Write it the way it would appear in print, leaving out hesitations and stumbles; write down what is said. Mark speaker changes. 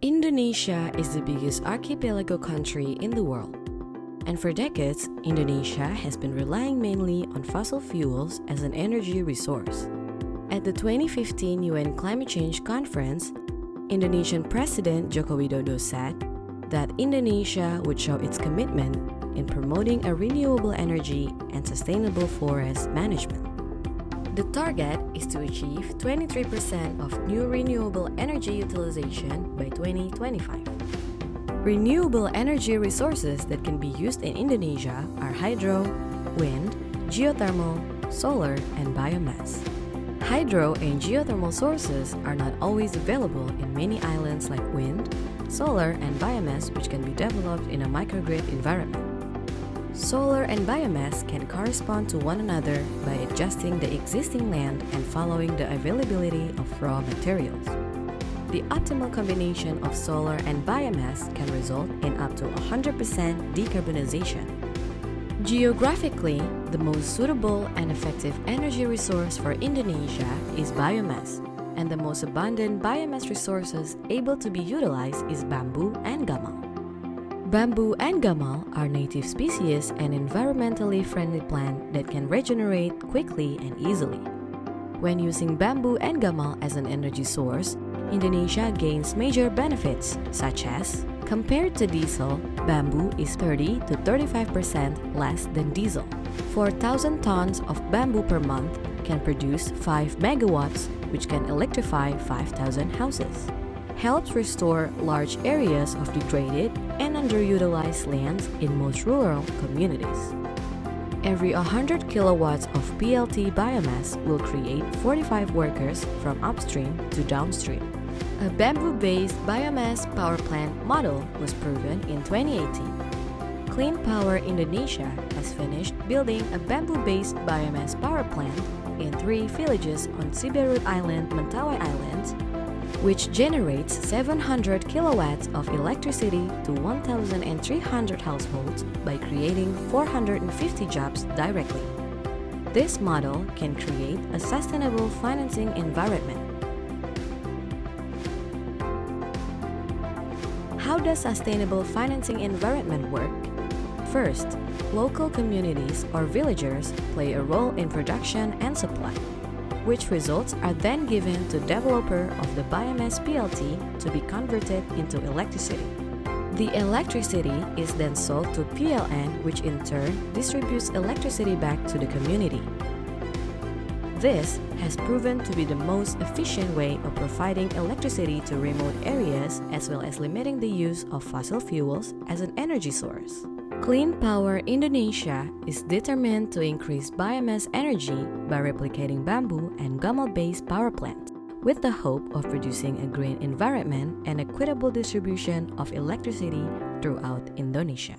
Speaker 1: Indonesia is the biggest archipelago country in the world. And for decades, Indonesia has been relying mainly on fossil fuels as an energy resource. At the 2015 UN Climate Change Conference, Indonesian President Joko Widodo said that Indonesia would show its commitment in promoting a renewable energy and sustainable forest management. The target is to achieve 23% of new renewable energy utilization by 2025. Renewable energy resources that can be used in Indonesia are hydro, wind, geothermal, solar, and biomass. Hydro and geothermal sources are not always available in many islands like wind, solar, and biomass, which can be developed in a microgrid environment. Solar and biomass can correspond to one another by adjusting the existing land and following the availability of raw materials. The optimal combination of solar and biomass can result in up to 100% decarbonization. Geographically, the most suitable and effective energy resource for Indonesia is biomass, and the most abundant biomass resources able to be utilized is bamboo and gamal. Bamboo and gamal are native species and environmentally friendly plant that can regenerate quickly and easily. When using bamboo and gamal as an energy source, Indonesia gains major benefits such as, compared to diesel, bamboo is 30 to 35% less than diesel. 4,000 tons of bamboo per month can produce 5 megawatts, which can electrify 5,000 houses. Helps restore large areas of degraded and underutilized lands in most rural communities. Every 100 kilowatts of PLT biomass will create 45 workers from upstream to downstream. A bamboo-based biomass power plant model was proven in 2018. Clean Power Indonesia has finished building a bamboo-based biomass power plant in 3 villages on Siberut Island, Mentawai Islands, which generates 700 kilowatts of electricity to 1,300 households by creating 450 jobs directly. This model can create a sustainable financing environment. How does sustainable financing environment work? First, local communities or villagers play a role in production and supply, which results are then given to developer of the biomass PLT to be converted into electricity. The electricity is then sold to PLN, which in turn distributes electricity back to the community. This has proven to be the most efficient way of providing electricity to remote areas as well as limiting the use of fossil fuels as an energy source. Clean Power Indonesia is determined to increase biomass energy by replicating bamboo and gamal-based power plants, with the hope of producing a green environment and equitable distribution of electricity throughout Indonesia.